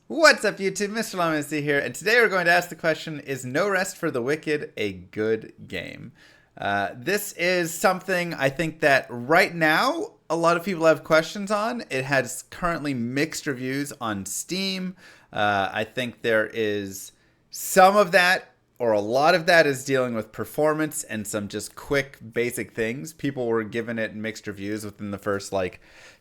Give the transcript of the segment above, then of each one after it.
What's up, YouTube? Mr. Lamacy here, and today we're going to ask the question, is No Rest for the Wicked a good game? This is something I think that right now a lot of people have questions on. It has currently mixed reviews on Steam. I think there is some of that, or a lot of that, is dealing with performance and some just quick basic things. People were giving it mixed reviews within the first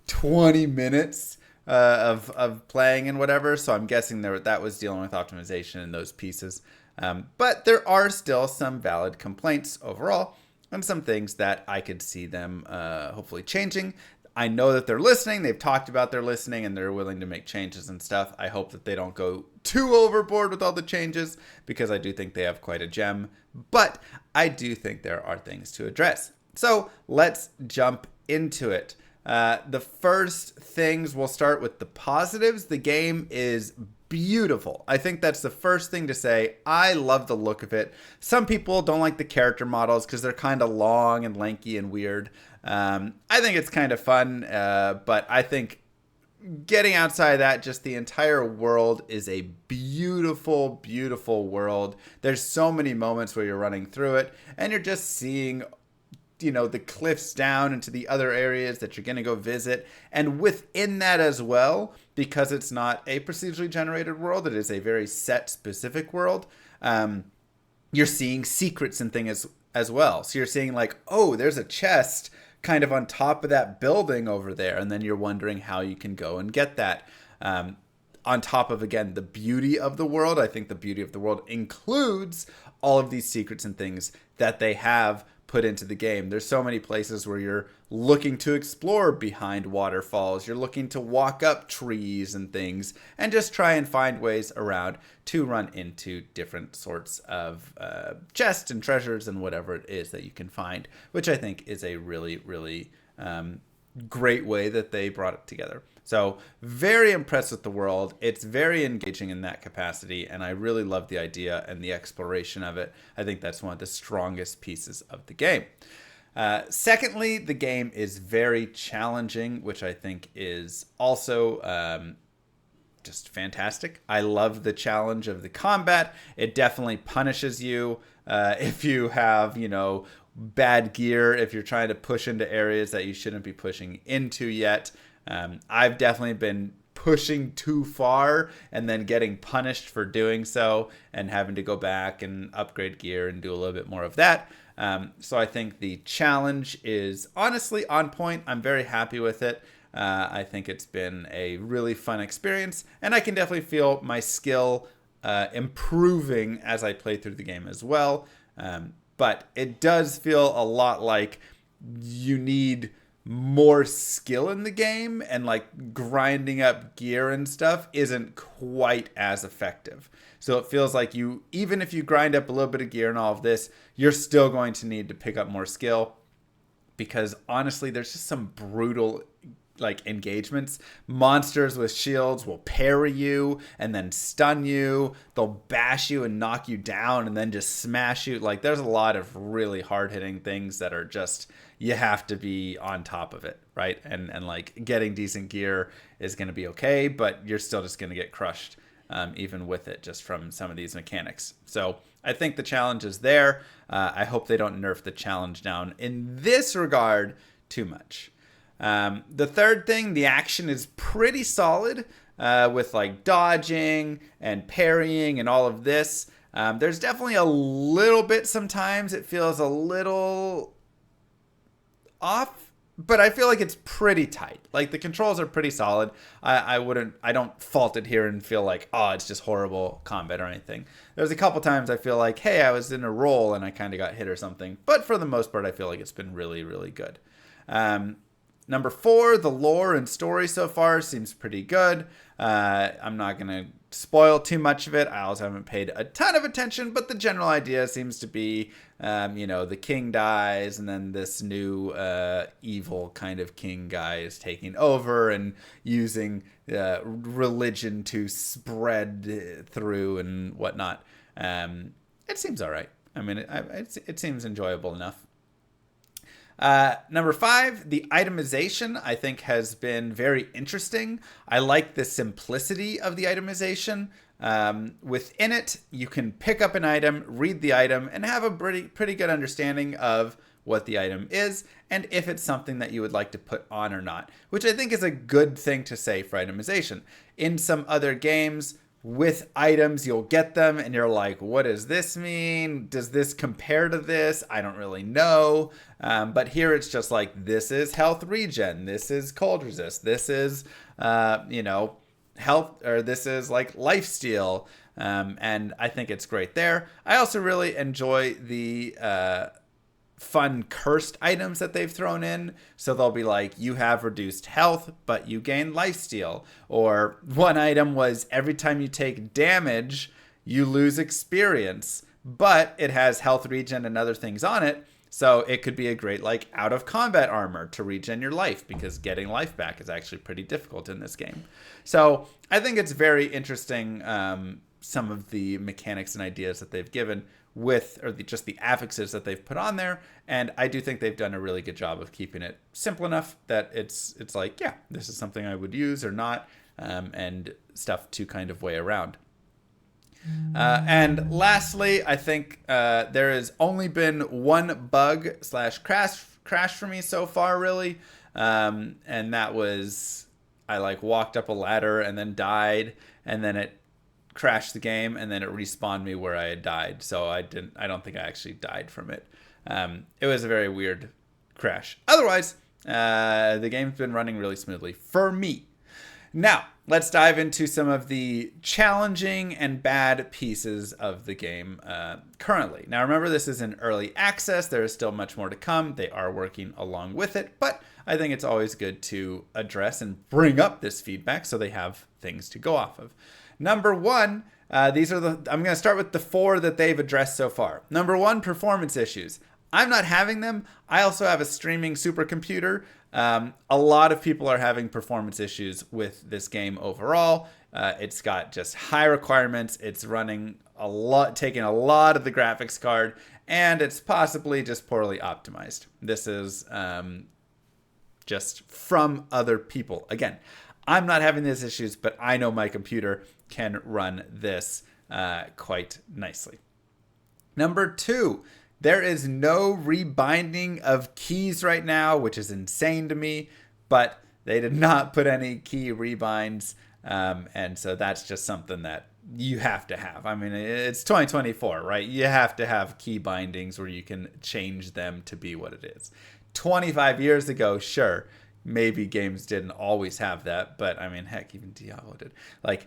20 minutes of playing and whatever. So I'm guessing that was dealing with optimization and those pieces. But there are still some valid complaints overall and some things that I could see them hopefully changing. I know that they're listening. They've talked about their listening and they're willing to make changes and stuff. I hope that they don't go too overboard with all the changes because I do think they have quite a gem. But I do think there are things to address. So let's jump into it. The first things, we'll start with the positives. The game is beautiful. I think that's the first thing to say. I love the look of it. Some people don't like the character models because they're kind of long and lanky and weird. I think it's kind of fun, but I think getting outside of that, just the entire world is a beautiful, beautiful world. There's so many moments where you're running through it and you're just seeing the cliffs down into the other areas that you're going to go visit. And within that as well, because it's not a procedurally generated world, it is a very set specific world. You're seeing secrets and things as well. So you're seeing oh, there's a chest kind of on top of that building over there. And then you're wondering how you can go and get that. On top of, again, the beauty of the world. I think the beauty of the world includes all of these secrets and things that they have put into the game. There's so many places where you're looking to explore behind waterfalls. You're looking to walk up trees and things and just try and find ways around to run into different sorts of chests and treasures and whatever it is that you can find, which I think is a really, really great way that they brought it together. So very impressed with the world. It's very engaging in that capacity, and I really love the idea and the exploration of it. I think that's one of the strongest pieces of the game. Secondly, the game is very challenging, which I think is also just fantastic. I love the challenge of the combat. It definitely punishes you if you have, bad gear, if you're trying to push into areas that you shouldn't be pushing into yet. I've definitely been pushing too far and then getting punished for doing so and having to go back and upgrade gear and do a little bit more of that. So I think the challenge is honestly on point. I'm very happy with it. I think it's been a really fun experience, and I can definitely feel my skill improving as I play through the game as well. But it does feel a lot like you need more skill in the game, and grinding up gear and stuff isn't quite as effective. So it feels like even if you grind up a little bit of gear and all of this, you're still going to need to pick up more skill, because honestly, there's just some brutal engagements. Monsters with shields will parry you and then stun you. They'll bash you and knock you down and then just smash you. There's a lot of really hard-hitting things that are just, you have to be on top of it, right? And getting decent gear is going to be okay, but you're still just going to get crushed even with it, just from some of these mechanics. So I think the challenge is there. I hope they don't nerf the challenge down in this regard too much. The third thing, the action is pretty solid with dodging and parrying and all of this. There's definitely a little bit, sometimes it feels a little off, but I feel like it's pretty tight. The controls are pretty solid. I don't fault it here and feel it's just horrible combat or anything. There's a couple times I feel hey, I was in a roll and I kind of got hit or something, but for the most part, I feel like it's been really, really good. Number 4, the lore and story so far seems pretty good. I'm not going to spoil too much of it. I also haven't paid a ton of attention, but the general idea seems to be, the king dies and then this new evil kind of king guy is taking over and using religion to spread through and whatnot. It seems all right. I mean, it seems enjoyable enough. Number 5, the itemization, I think, has been very interesting. I like the simplicity of the itemization. Within it, you can pick up an item, read the item, and have a pretty good understanding of what the item is and if it's something that you would like to put on or not, which I think is a good thing to say for itemization. In some other games, with items, you'll get them and you're like, what does this mean? Does this compare to this? I don't really know. But here it's just like, this is health regen. This is cold resist. This is, health, or this is like lifesteal. And I think it's great there. I also really enjoy the fun cursed items that they've thrown in. So they'll be like, you have reduced health, but you gain lifesteal. Or one item was, every time you take damage, you lose experience, but it has health regen and other things on it. So it could be a great like out of combat armor to regen your life, because getting life back is actually pretty difficult in this game. So I think it's very interesting, some of the mechanics and ideas that they've given with, or just the affixes that they've put on there. And I do think they've done a really good job of keeping it simple enough that it's like, yeah, this is something I would use or not, and stuff to kind of weigh around. And lastly, I think there has only been one bug / crash for me so far, really. And that was, I like walked up a ladder and then died, and then it crashed the game, and then it respawned me where I had died. So I don't think I actually died from it. It was a very weird crash. Otherwise, the game's been running really smoothly for me. Now, let's dive into some of the challenging and bad pieces of the game currently. Now, remember, this is in early access. There is still much more to come. They are working along with it, but I think it's always good to address and bring up this feedback so they have things to go off of. Number 1, I'm going to start with the 4 that they've addressed so far. Number 1, performance issues. I'm not having them. I also have a streaming supercomputer. A lot of people are having performance issues with this game overall. It's got just high requirements. It's running taking a lot of the graphics card, and it's possibly just poorly optimized. This is just from other people. Again, I'm not having these issues, but I know my computer can run this quite nicely. Number 2, there is no rebinding of keys right now, which is insane to me, but they did not put any key rebinds, and so that's just something that you have to have. I mean, it's 2024, right? You have to have key bindings where you can change them to be what it is. 25 years ago, sure, maybe games didn't always have that, but I mean, heck, even Diablo did. Like,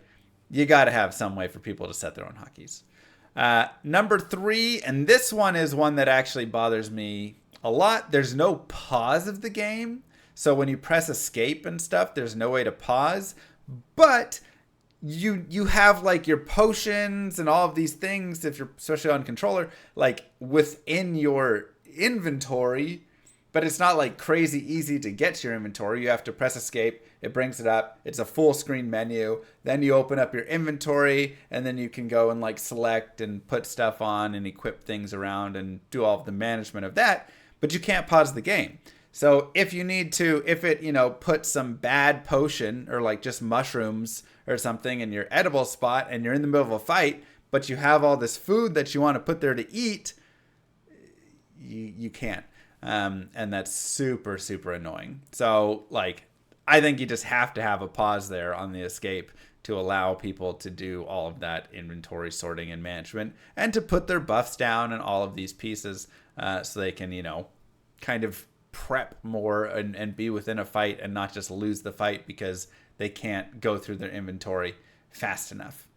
you got to have some way for people to set their own hotkeys. Number 3, and this one is one that actually bothers me a lot. There's no pause of the game. So when you press escape and stuff, there's no way to pause. But you have like your potions and all of these things, if you're especially on controller, like within your inventory. But it's not like crazy easy to get to your inventory. You have to press escape. It brings it up. It's a full screen menu. Then you open up your inventory, and then you can go and like select and put stuff on and equip things around and do all of the management of that. But you can't pause the game. So if you need to, if it, put some bad potion or like just mushrooms or something in your edible spot and you're in the middle of a fight, but you have all this food that you want to put there to eat, you can't. And that's super, super annoying. So, like, I think you just have to have a pause there on the escape to allow people to do all of that inventory sorting and management and to put their buffs down and all of these pieces so they can, kind of prep more and be within a fight and not just lose the fight because they can't go through their inventory fast enough.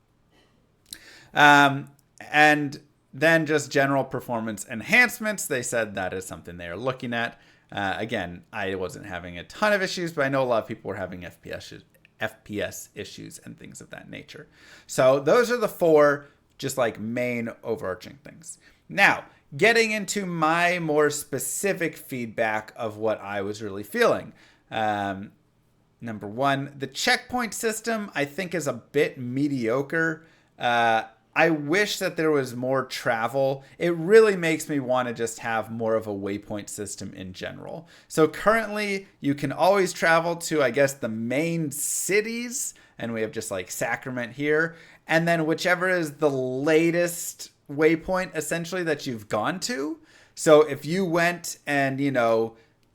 And then just general performance enhancements. They said that is something they are looking at. Again, I wasn't having a ton of issues, but I know a lot of people were having FPS issues and things of that nature. So those are the 4 just like main overarching things. Now, getting into my more specific feedback of what I was really feeling. Number 1, the checkpoint system I think is a bit mediocre. I wish that there was more travel. It really makes me want to just have more of a waypoint system in general. So currently, you can always travel to, I guess, the main cities, and we have just like Sacrament here, and then whichever is the latest waypoint essentially that you've gone to. So if you went and,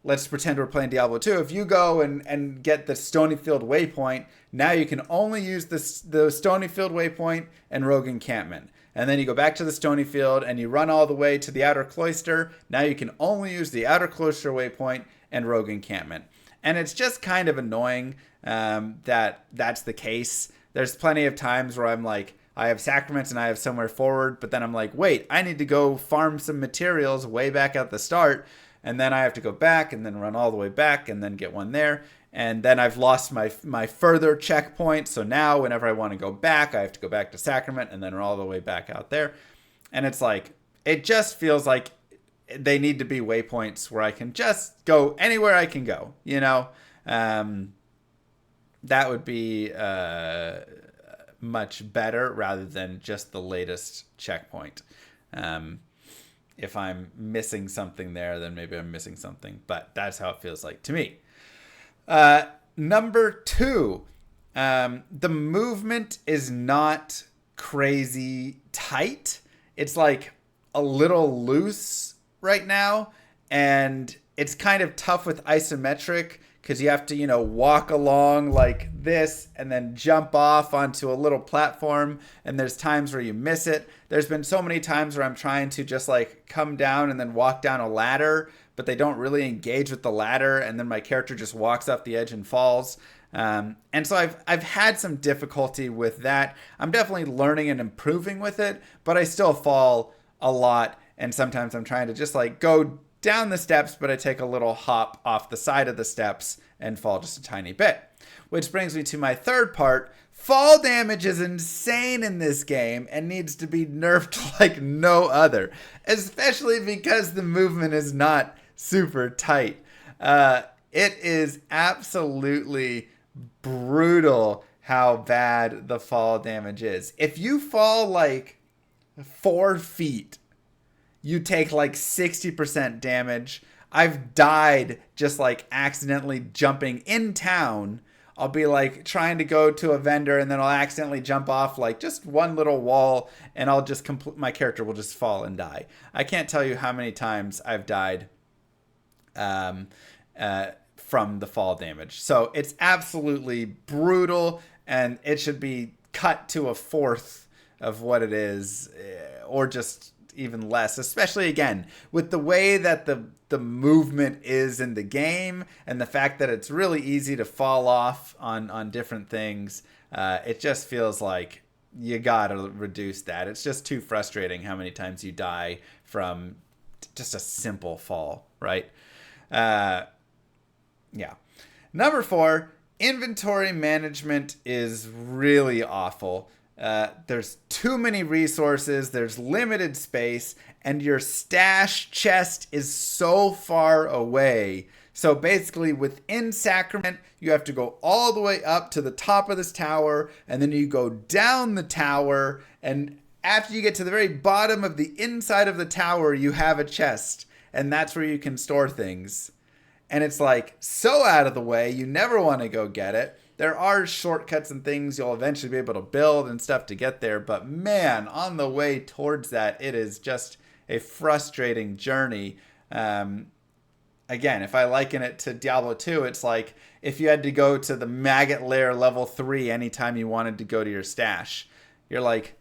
let's pretend we're playing Diablo 2. If you go and get the Stonyfield waypoint, now you can only use the Stonyfield waypoint and Rogue Encampment. And then you go back to the Stonyfield and you run all the way to the Outer Cloister. Now you can only use the Outer Cloister waypoint and Rogue Encampment. And it's just kind of annoying that that's the case. There's plenty of times where I'm like, I have sacraments and I have somewhere forward, but then I'm like, wait, I need to go farm some materials way back at the start. And then I have to go back and then run all the way back and then get one there. And then I've lost my further checkpoint. So now whenever I want to go back, I have to go back to Sacrament and then run all the way back out there. And it's like, it just feels like they need to be waypoints where I can just go anywhere I can go, that would be much better rather than just the latest checkpoint. If I'm missing something there, then maybe I'm missing something. But that's how it feels like to me. Number 2, the movement is not crazy tight. It's like a little loose right now. And it's kind of tough with isometric because you have to, walk along like this and then jump off onto a little platform. And there's times where you miss it. There's been so many times where I'm trying to just like come down and then walk down a ladder, but they don't really engage with the ladder. And then my character just walks off the edge and falls. And so I've had some difficulty with that. I'm definitely learning and improving with it, but I still fall a lot. And sometimes I'm trying to just like go down the steps, but I take a little hop off the side of the steps and fall just a tiny bit. Which brings me to my third part. Fall damage is insane in this game and needs to be nerfed like no other, especially because the movement is not super tight. It is absolutely brutal how bad the fall damage is. If you fall like 4 feet, you take like 60% damage. I've died just like accidentally jumping in town. I'll be like trying to go to a vendor and then I'll accidentally jump off like just one little wall and I'll just my character will just fall and die. I can't tell you how many times I've died from the fall damage. So it's absolutely brutal and it should be cut to a fourth of what it is or just even less, especially again with the way that the movement is in the game and the fact that it's really easy to fall off on different things. It just feels like you gotta reduce that. It's just too frustrating how many times you die from just a simple fall, right? Yeah. Number 4, inventory management is really awful. There's too many resources, there's limited space, and your stash chest is so far away. So basically within Sacrament, you have to go all the way up to the top of this tower, and then you go down the tower, and after you get to the very bottom of the inside of the tower, you have a chest, and that's where you can store things. And it's like so out of the way, you never want to go get it. There are shortcuts and things you'll eventually be able to build and stuff to get there. But man, on the way towards that, it is just a frustrating journey. Again, if I liken it to Diablo 2, it's like if you had to go to the maggot lair level 3 anytime you wanted to go to your stash. You're like,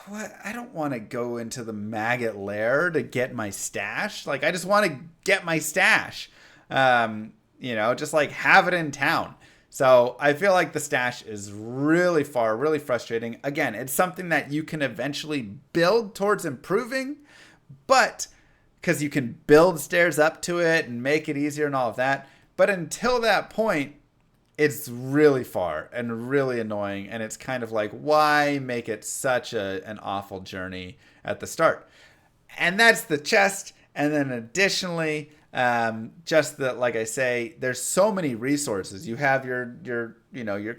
what? I don't want to go into the maggot lair to get my stash. Like, I just want to get my stash. Just like have it in town. So I feel like the stash is really far, really frustrating. Again, it's something that you can eventually build towards improving, but because you can build stairs up to it and make it easier and all of that. But until that point, it's really far and really annoying. And it's kind of like, why make it such an awful journey at the start? And that's the chest. And then additionally, Just that, like I say, there's so many resources. You have your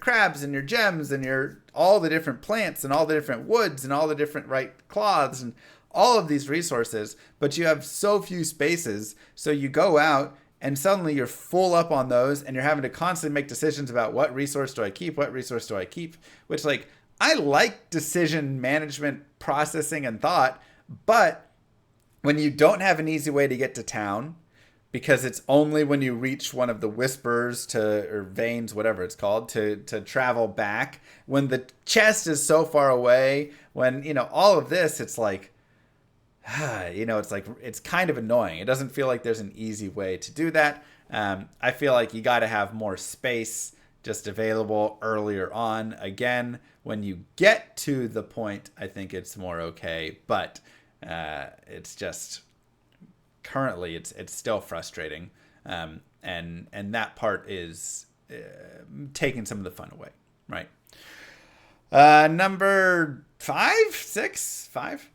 crabs and your gems and your all the different plants and all the different woods and all the different cloths and all of these resources, but you have so few spaces. So you go out and suddenly you're full up on those, and you're having to constantly make decisions about what resource do I keep, what resource do I keep, which, like, I like decision management, processing, and thought, but when you don't have an easy way to get to town, because it's only when you reach one of the whispers or veins, whatever it's called, to travel back, when the chest is so far away, when, all of this, it's like, it's like, it's kind of annoying. It doesn't feel like there's an easy way to do that. I feel like you got to have more space just available earlier on. Again, when you get to the point, I think it's more okay, but it's just currently it's still frustrating, and that part is taking some of the fun away, right? Number 5.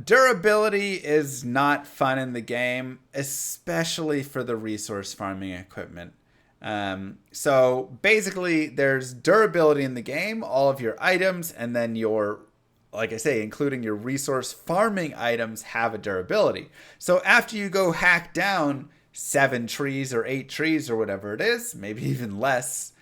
Durability is not fun in the game, especially for the resource farming equipment. So basically, there's durability in the game, all of your items, and then like I say, including your resource farming items have a durability. So after you go hack down 7 trees or 8 trees or whatever it is, maybe even less,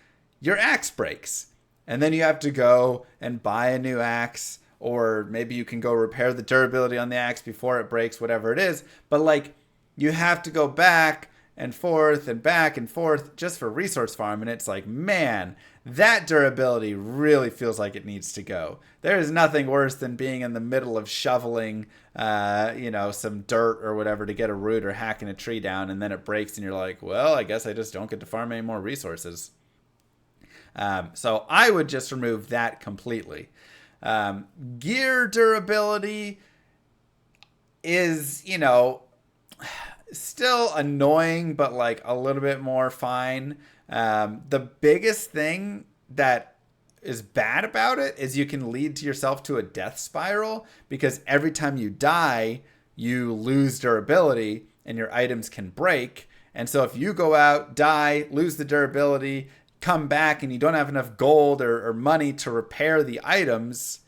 your axe breaks. And then you have to go and buy a new axe, or maybe you can go repair the durability on the axe before it breaks, whatever it is. But like, you have to go back and forth and back and forth just for resource farm. And it's like, man, that durability really feels like it needs to go. There is nothing worse than being in the middle of shoveling, some dirt or whatever to get a root or hacking a tree down, and then it breaks and you're like, well, I guess I just don't get to farm any more resources. So I would just remove that completely. Gear durability is, still annoying, but like a little bit more fine. The biggest thing that is bad about it is you can lead to yourself to a death spiral, because every time you die, you lose durability and your items can break. And so if you go out, die, lose the durability, come back, and you don't have enough gold or money to repair the items,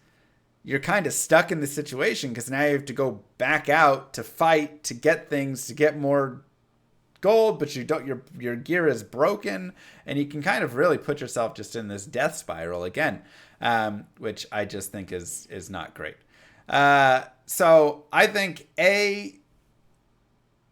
you're kind of stuck in the situation, because now you have to go back out to fight, to get things, to get more gold, but your gear is broken, and you can kind of really put yourself just in this death spiral again, which I just think is not great. So I think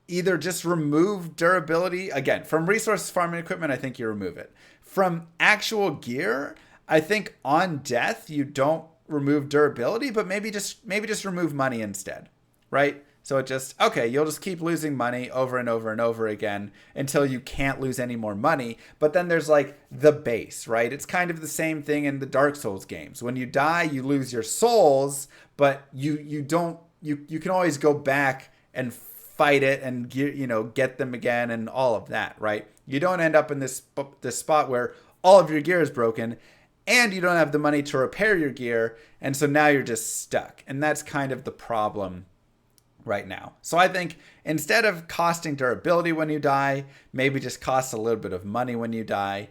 either just remove durability again from resource farming equipment. I think you remove it from actual gear. I think on death you don't remove durability, but maybe just remove money instead, right? So it just, okay, you'll just keep losing money over and over and over again until you can't lose any more money. But then there's like the base, right? It's kind of the same thing in the Dark Souls games. When you die, you lose your souls, but you can always go back and fight it and get them again and all of that, right? You don't end up in this spot where all of your gear is broken and you don't have the money to repair your gear, and so now you're just stuck. And that's kind of the problem right now. So I think instead of costing durability when you die, maybe just cost a little bit of money when you die,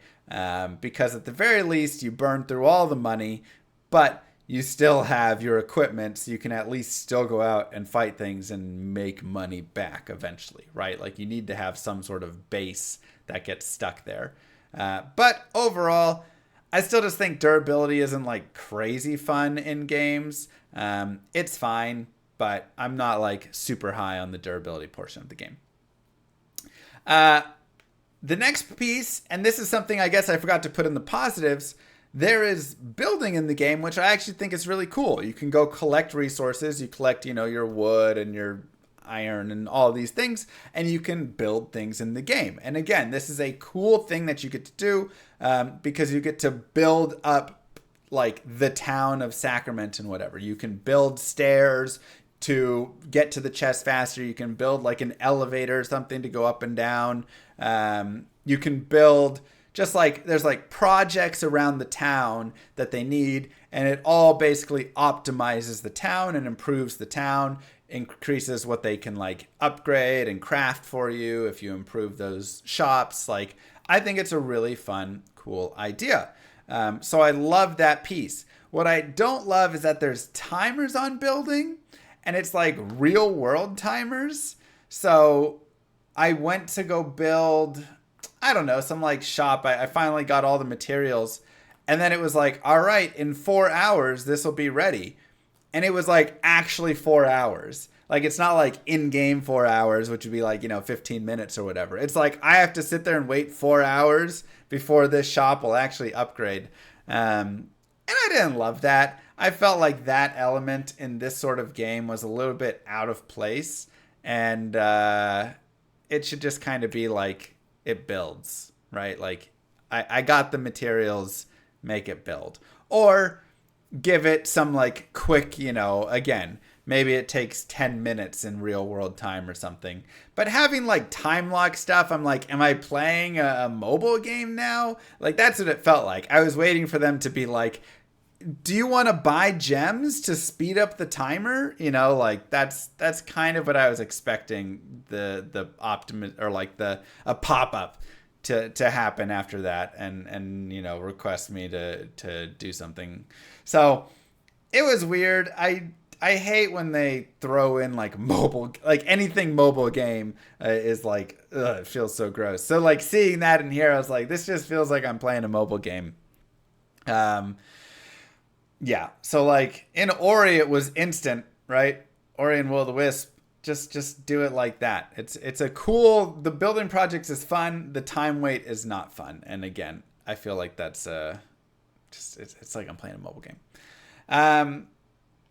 because at the very least you burn through all the money, but you still have your equipment, so you can at least still go out and fight things and make money back eventually, right? Like, you need to have some sort of base that gets stuck there. But overall, I still just think durability isn't like crazy fun in games. It's fine, but I'm not like super high on the durability portion of the game. The next piece, and this is something I guess I forgot to put in the positives, there is building in the game, which I actually think is really cool. You can go collect resources. You collect, your wood and your iron and all these things, and you can build things in the game. And again, this is a cool thing that you get to do, because you get to build up like the town of Sacrament and whatever. You can build stairs to get to the chest faster. You can build like an elevator or something to go up and down. You can build just like there's like projects around the town that they need, and it all basically optimizes the town and improves the town. increases what they can like upgrade and craft for you if you improve those shops. Like, I think it's a really fun, cool idea. So I love that piece. What I don't love is that there's timers on building, and it's like real world timers. So I went to go build, I don't know, some like shop. I finally got all the materials, and then it was like, all right, in 4 hours, this will be ready. And it was like actually 4 hours. Like, it's not like in-game 4 hours, which would be like, 15 minutes or whatever. It's like I have to sit there and wait 4 hours before this shop will actually upgrade. And I didn't love that. I felt like that element in this sort of game was a little bit out of place. And it should just kind of be like it builds, right? Like, I got the materials, make it build. Or give it some like quick, again, maybe it takes 10 minutes in real world time or something. But having like time lock stuff, I'm like, am I playing a mobile game now? Like, that's what it felt like. I was waiting for them to be like, do you want to buy gems to speed up the timer? Like that's kind of what I was expecting the optimist or like a pop-up to happen after that and request me to do something. So it was weird. I hate when they throw in like mobile, like anything mobile game is like, ugh, it feels so gross. So like seeing that in here, I was like, this just feels like I'm playing a mobile game. Yeah. So like in Ori, it was instant, right? Ori and Will of the Wisp. Just do it like that. It's a cool. The building projects is fun. The time wait is not fun. And again, I feel like that's it's like I'm playing a mobile game.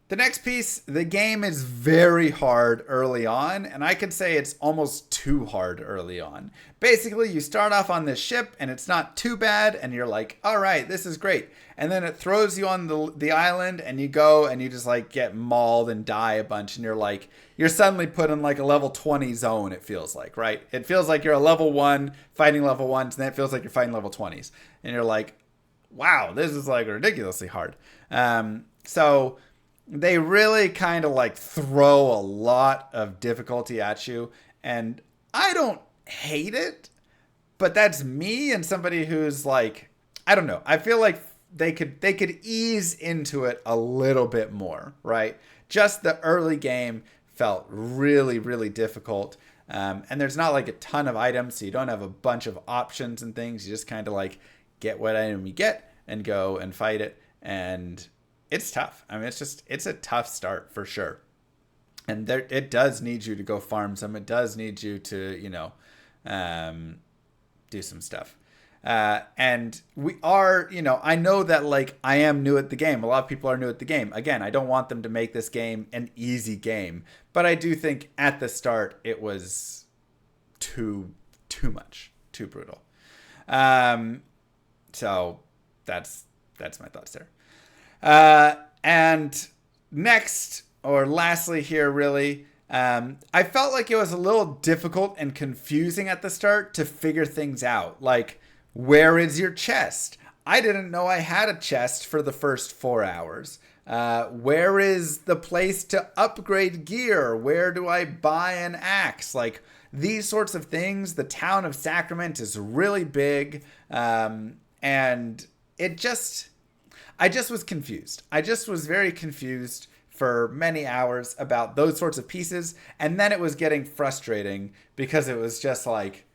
The next piece, the game is very hard early on, and I could say it's almost too hard early on. Basically, you start off on this ship, and it's not too bad, and you're like, all right, this is great. And then it throws you on the island, and you go, and you just like get mauled and die a bunch, and you're suddenly put in like a level 20 zone, it feels like, right? It feels like you're a level 1 fighting level 1s, and then it feels like you're fighting level 20s. And you're like, wow, this is like ridiculously hard. So they really kind of like throw a lot of difficulty at you, and I don't hate it, but that's me and somebody who's like, I don't know. I feel like they could ease into it a little bit more, right? Just the early game felt really, really difficult. And there's not like a ton of items, so you don't have a bunch of options and things. You just kind of like get what item you get and go and fight it. And it's tough. I mean, it's a tough start for sure. And it does need you to go farm some. It does need you to, do some stuff. And we are, I know that like I am new at the game. A lot of people are new at the game. Again, I don't want them to make this game an easy game, but I do think at the start it was too much, too brutal. So that's my thoughts there. And next, or lastly here, really, I felt like it was a little difficult and confusing at the start to figure things out. Like, where is your chest? I didn't know I had a chest for the first 4 hours. Where is the place to upgrade gear? Where do I buy an axe? Like, these sorts of things. The town of Sacrament is really big. And I just was confused. I just was very confused for many hours about those sorts of pieces. And then it was getting frustrating because it was just like,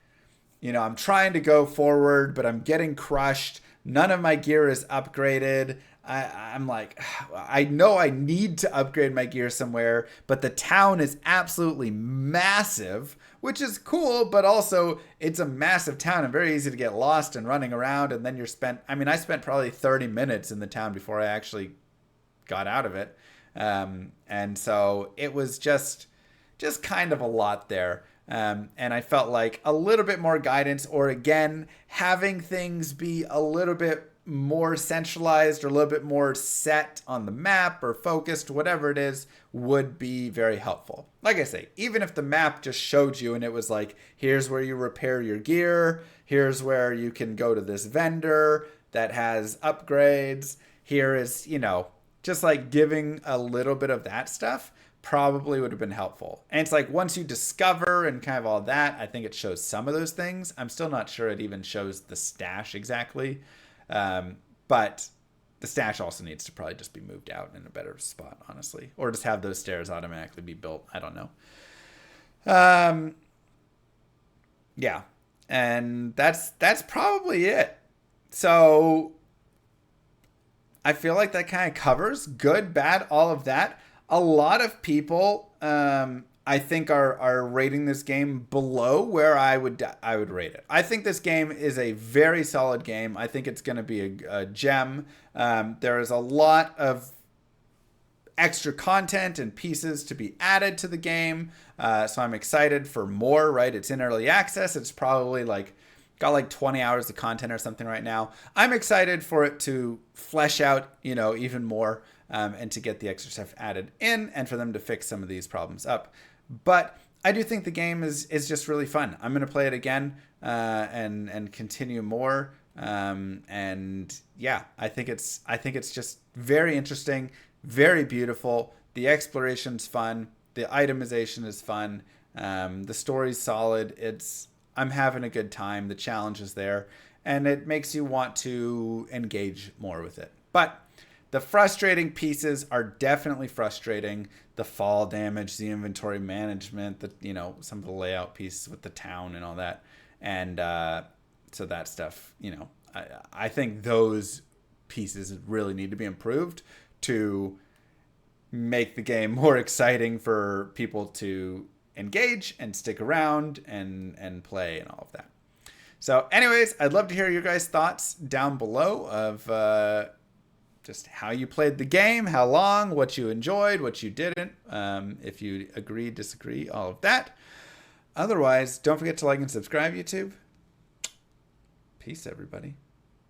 I'm trying to go forward, but I'm getting crushed. None of my gear is upgraded. I'm like, I know I need to upgrade my gear somewhere, but the town is absolutely massive, which is cool, but also it's a massive town and very easy to get lost and running around. And then I spent probably 30 minutes in the town before I actually got out of it. And so it was just kind of a lot there. And I felt like a little bit more guidance, or again, having things be a little bit more centralized or a little bit more set on the map or focused, whatever it is, would be very helpful. Like I say, even if the map just showed you and it was like, here's where you repair your gear, here's where you can go to this vendor that has upgrades, here is, just like giving a little bit of that stuff. probably would have been helpful. And it's like once you discover and kind of all that, I think it shows some of those things. I'm still not sure it even shows the stash exactly. But the stash also needs to probably just be moved out in a better spot, honestly. Or just have those stairs automatically be built. I don't know. Yeah. And that's probably it. So I feel like that kind of covers good, bad, all of that. A lot of people, I think, are rating this game below where I would rate it. I think this game is a very solid game. I think it's going to be a gem. There is a lot of extra content and pieces to be added to the game. So I'm excited for more, right? It's in early access. It's probably got like 20 hours of content or something right now. I'm excited for it to flesh out, even more, and to get the extra stuff added in and for them to fix some of these problems up. But I do think the game is just really fun. I'm going to play it again, and continue more. And yeah, I think it's just very interesting, very beautiful. The exploration's fun. The itemization is fun. The story's solid. I'm having a good time. The challenge is there, and it makes you want to engage more with it. But the frustrating pieces are definitely frustrating. The fall damage, the inventory management, some of the layout pieces with the town and all that. And so that stuff, I think those pieces really need to be improved to make the game more exciting for people to engage and stick around and play and all of that. So anyways, I'd love to hear your guys' thoughts down below of just how you played the game, how long, what you enjoyed, what you didn't, if you agree, disagree, all of that. Otherwise, don't forget to like and subscribe, YouTube. Peace, everybody.